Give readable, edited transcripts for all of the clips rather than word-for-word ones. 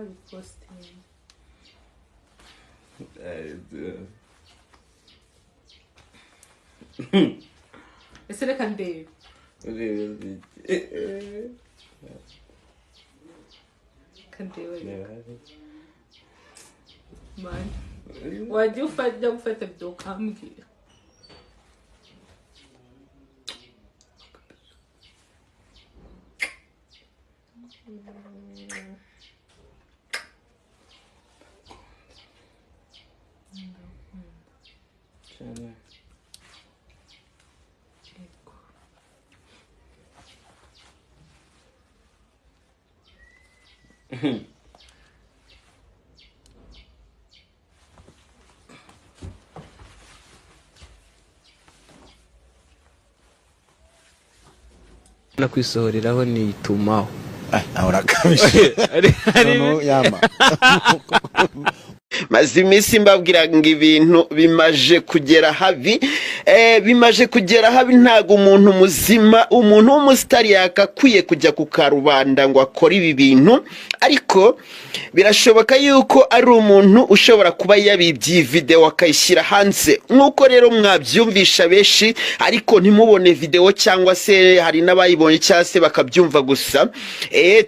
posting. Ese reka ndebe. Man, wajya ufata gufata video ukambwira. na kwisohoreraho nitumaho ahora kabishe no yama maze iminsi mbabwira ngo ibintu bimaje kugera habi bimaje kugera habi ntago umuntu muzima umuntu w'umusitari yakakwiye kujya ku karubanda ngo akore ibi bintu ariko birashoboka yuko ari umuntu ushobora kuba yabibye video akayishyira hanze nkuko rero mwabyumvisha beshi ariko ntimubone video cyangwa se hari n'abayibonye cyase bakabyumva gusa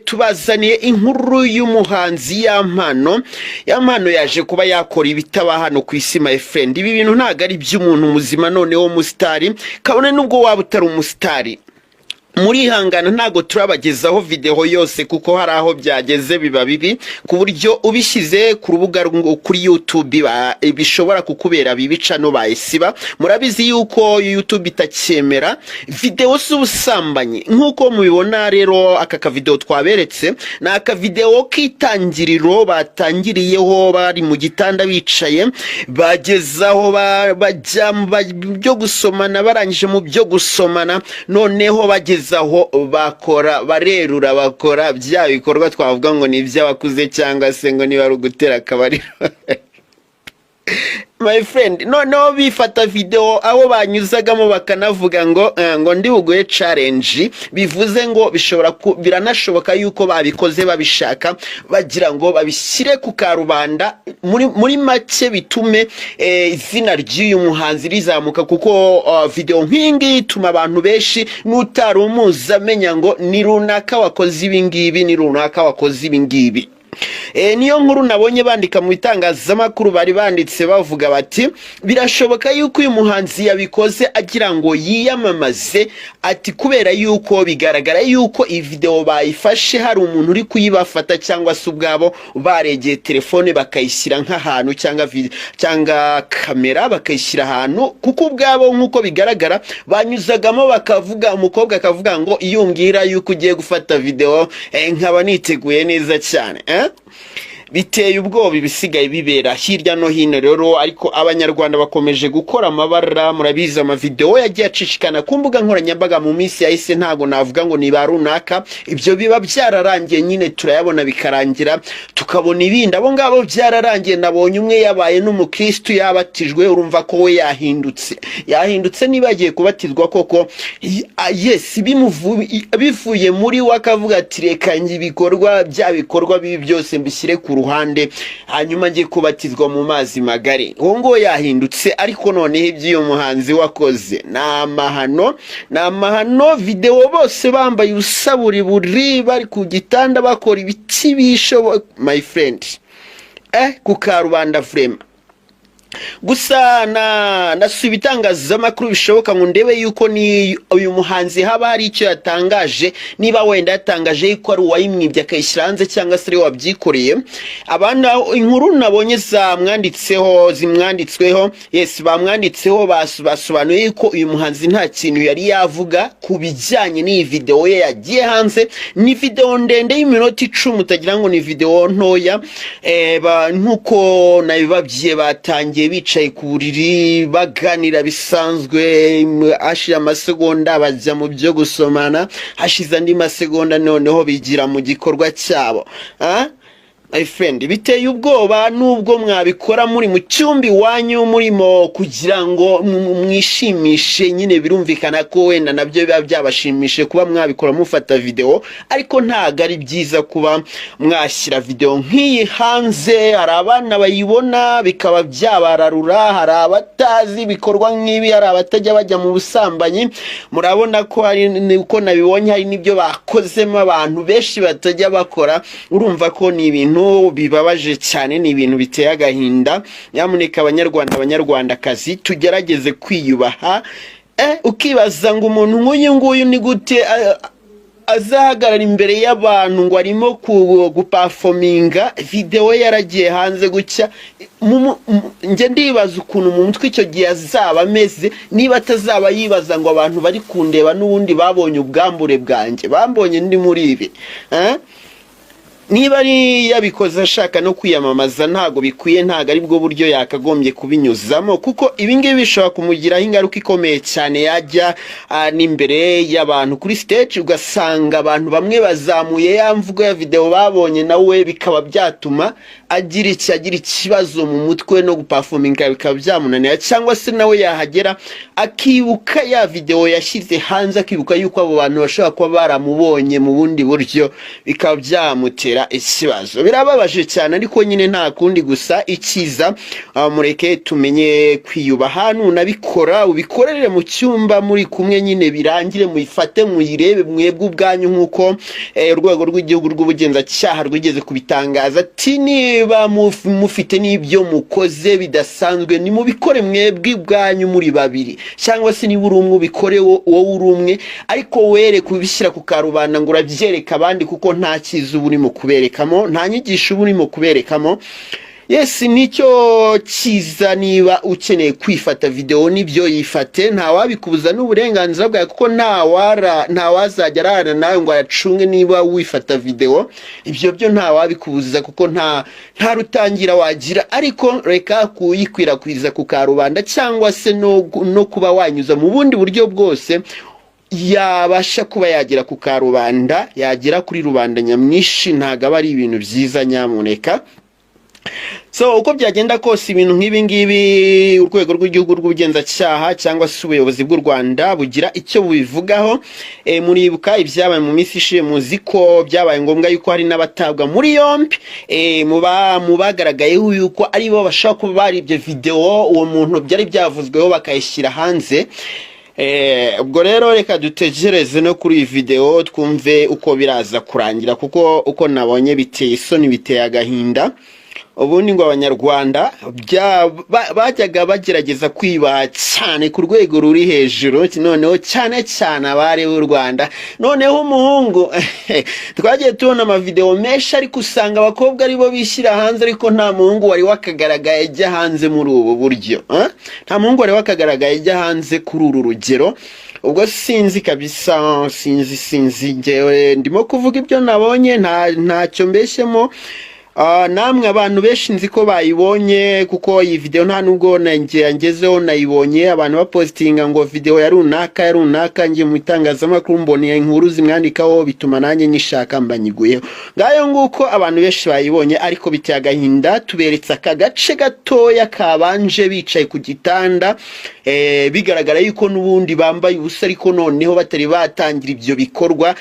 tubazaniye inkuru y'umuhanzi Yampano yaje kuba yakora ibitaba hano ku isi my friend ibi bintu ntago ari by'umuntu muzima none wo musitari kabone nubwo waba utari umusitari muri hangana ntago turabagezaho video yose kuko hari aho byageze biba bibi ku buryo ubishyize ku rubuga kuri YouTube bishobora kukubera bibica no bayisiba murabizi yuko YouTube itacyemera video z'ubusambanyi nkuko mubibona rero aka video twaberetse na aka video kitangiriro batangiriyeho bari mu gitanda bicaye bagezaho bajya byo gusomana barangije mu byo gusomana noneho bageze aho bakora barerura bakora bya bikorwa twavuga ngo ni iby'abakuze cyangwa se ngo niba ari ugutera akabari my friend no bifata video aho banyuzagamo bakanavuga ngo ndi bugoye challenge bivuze ngo biranashoboka yuko babikoze babishaka bagira ngo babishyire ku karubanda muri make bitume izina ry'uyu muhanzi rizamuka kuko video nk'ingi ituma abantu benshi n'utari umuzi amenya ngo ni runaka wakoze ibingibi ni runaka wakoze ibingibi niyo nkuru nabonye bandika mu bitangazamakuru bari banditse bavuga bati birashoboka yuko uyu muhanzi yabikoze agira ngo yiyamamaze ati kubera yuko bigaragara yuko iyi video bayifashe hari umuntu uri kuyibafata cyangwa se ubwabo baregeye telefone bakayishyira nk'ahantu cyangwa kamera bakayishyira ahantu kuko ubwabo nkuko bigaragara banyuzagamo bakavuga umukobwa akavuga ngo iyo mbwira yuko ugiye gufata video nkaba niteguye neza cyane biteye ubwoba ibisigaye bibera hirya no hino rero ariko abanyarwanda bakomeje gukora amabara murabiza ama video yagiye acishikana ku mbuga nkoranyambaga mu minsi yahise ntago navuga ngo ni barunaka ibyo biba byararangiye nyine turayabona bikarangira tukabona ibindi abo ngabo byararangiye nabonye umwe yabaye n'umukristo yabatijwe urumva ko we yahindutse nibagiye kubatizwa koko yes bivuye muri wakavuga ati reka ngibikorwa bya bikorwa bibi byose mbishyire ku ruhande hanyuma ngiye kubatizwa mu mazi magari ngo yahindutse ariko noneho iby'uyu muhanzi wakoze namahano video bose bambaye usaburi buri bari ku gitanda bakora ibikibisho my friend ku karubanda frame gusa nasubiye itangazamakuru bishoboka ngo ndebe yuko ni uyu muhanzi haba hari icyo yatangaje niba wenda yatangaje yuko ari uwayimwibye akayishyira hanze cyangwa se wabyikoreye abana inkuru nabonye zimwanditsweho yes bamwanditseho basobanuye yuko uyu muhanzi nta kintu yari yavuga ku bijyanye n'iyi video ye yagiye hanze ni video ndende y'iminota 10 utagira ngo ni video ntoya nkuko nabibabyiye batangiye bicaye ku buriri baganira bisanzwe ashira amasegonda bajya mu byo gusomana hashize andi masegonda noneho bigira mu gikorwa cyabo my friend, biteye ubwoba nubwo mwabikora muri mu cyumba iwanyu murimo kugira ngo mwishimishe, nyine birumvikana ko wenda nabyo biba byabashimishe kuba mwabikora mufata video, ariko ntago ari byiza kuba mwashyira video nk'iyi hanze. Hari abana bayibona bikaba byabararura, hari abatazi bikorwa nk'ibi, hari abatajya bajya mu busambanyi. Murabona ko hari uko nabibonye hari nibyo bakozemo abantu benshi batajya bakora. Urumva ko ni ibintu bibabaje cyane, ni ibintu biteye agahinda. Nyamuneka abanyarwandakazi tugerageze kwiyubaha. Ukibaza ngo umuntu nk'uyu nguyu ni gute azahagarara imbere y'abantu ngo arimo guperforminga video yaragiye hanze gucya. Nge ndibaza ukuntu mu mutwe icyo gihe azaba ameze, niba atazaba yibaza ngo abantu bari kundeba n'ubundi babonye ubwambure bwanjye, bambonye ndi muri ibi. Niba ari yabikoze ashaka no kwiyamamaza, ntago bikwiye, ntago ari bwo buryo yakagombye kubinyuzamo, kuko ibingibi bishobora kumugiraho ingaruka ikomeye cyane. Yajya n'imbere y'abantu kuri stage ugasanga abantu bamwe bazamuye ya mvugo ya video babonye, nawe bikaba byatuma agira ikibazo mu mutwe no guperforminga bikaba byamunanira, cyangwa se nawe yahagera akibuka ya video yashyize hanze, akibuka yuko abo bantu bashobora kuba baramubonye mu bundi buryo, bikaba byamutera ikibazo. Birababaje cyane, ariko nyine nta kundi. Gusa ikiza mureke tumenye kwiyubaha. Nunabikora ubikorere mu cyumba muri kumwe, nyine birangire muyifate muyirebe mwebwe ubwanyu, nkuko urwego rw'igihugu rw'ubugenzacyaha rwigeze kubitangaza ati niba mufite n'ibyo mukoze bidasanzwe ni mubikore mwebwe ubwanyu muri babiri, cyangwa se niba uri umwe ubikore wowe uri umwe, ariko were kubishyira ku karubanda ngo urabyereka abandi, kuko nta cyiza uba urimo kuberekamo, nta nyigisho uba urimo kuberekamo. Yes, nicyo cyiza. Niba ukeneye kwifata video nibyo yifate, nta wabikubuza n'uburenganzira bwawe, kuko nta wazajya arana nawe ngo ayacunge niba wifata video. Ibyo byo nta wabikubuza, kuko nta rutangira wagira, ariko reka kuyikwirakwiza ku karubanda, cyangwa se no kuba wanyuza mu bundi buryo bwose yabasha kuba yagira ku karubanda, yagira kuri rubanda nyamwinshi. Ntago aba ari ibintu byiza, nyamuneka. So uko byagenda kose ibintu nk'ibi ngibi urwego rw'igihugu rw'ubugenzacyaha cyangwa se ubuyobozi bw'u Rwanda bugira icyo bubivugaho. Muribuka ibyabaye mu minsi ishize, muzi ko byabaye ngombwa yuko hari n'abatabwa muri yombi mu bagaragayeho yuko ari bo bashaka kuba bari ibyo video, uwo muntu byari byavuzweho bakayishyira hanze. Ubwo rero reka dutegereze no kuri iyi video twumve uko biraza kurangira, kuko uko nabonye biteye isoni, biteye agahinda. Ubundi ngo abanyarwanda bajyaga bagerageza kwiba cyane ku rwego ruri hejuru, noneho cyane abari b'u Rwanda. Noneho umuhungu twagiye tubona amavideo menshi, ariko usanga abakobwa aribo bishyira hanze, ariko nta muhungu wari wakagaragaye ajya hanze muri ubu buryo. Nta muhungu wari wakagaragaye ajya hanze kuri uru rugero. Ubwo sinzi kabisa, sinzi ngewe ndimo kuvuga ibyo nabonye, ntacyo mbeshyemo. Namwe abantu benshi nzi ko bayibonye, kuko iyi video nta nubwo nangezeho nayibonye abantu bapostinga ngo video ya runaka ngiye mu itangazamakuru mboneye inkuru zimwandikaho, bituma nanjye nyishaka mbanyiguyeho. Ngayo nguko abantu benshi bayibonye, ariko biteye agahinda. Tuberetse aka gace gatoya kabanje bicaye ku gitanda, bigaragara yuko n'ubundi bambaye ubusa, ariko noneho batari batangira ibyo bikorwa,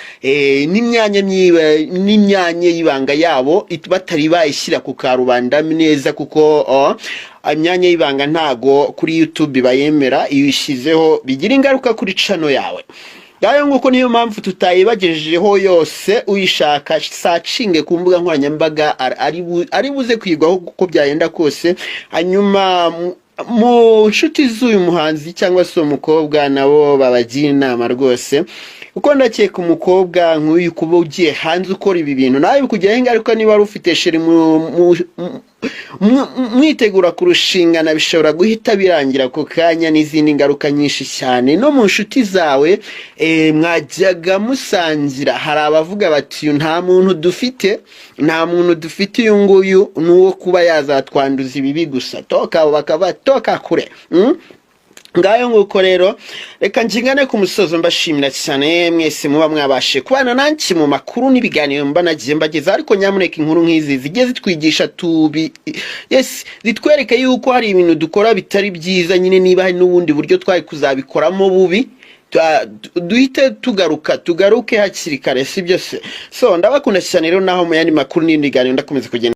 n'imyanya y'ibanga yabo batari bayishyira ku karubanda neza, kuko imyanya y'ibanga ntago kuri YouTube bayemera. Iyo ishyizeho bigira ingaruka kuri channel yawe. Ngayo nguko niyo mpamvu tutayibagejejeho yose. Uyishaka sacinge ku mbuga nkoranyambaga ari buze kwigwaho kuko byagenda kose. Hanyuma mu nshuti z'uyu muhanzi cyangwa se umukobwa nabo babagira inama rwose, uko ndakeka umukobwa nk'uyu kuba ugiye hanze ukora ibi bintu nawe bikugiraho ingaruka. Niba ufite sheri mwitegura kurushingana, bishobora guhita birangira ku kanya, n'izindi ngaruka nyinshi cyane. No mu nshuti zawe mwajyaga musangira, hari abavuga bati nta muntu dufite uyu nguyu nuwo kuba yazatwanduza ibibi gusa, toka kure. ngayo nguko rero reka njingane ku musozo mbashimira cyane mwese muba mwabashe kubana nanki mu makuru n'ibiganiro mba nagiye mbageza ariko nyamuneka inkuru nk'izi zigiye zitwigisha zitwereke yuko hari ibintu dukora bitari byiza nyine niba hari n'ubundi buryo twari kuzabikoramo bubi duhite tugaruke hakiri kare si byose so ndabakunda cyane rero naho mu yandi makuru n'ibindi biganiro ndakomeza kugenda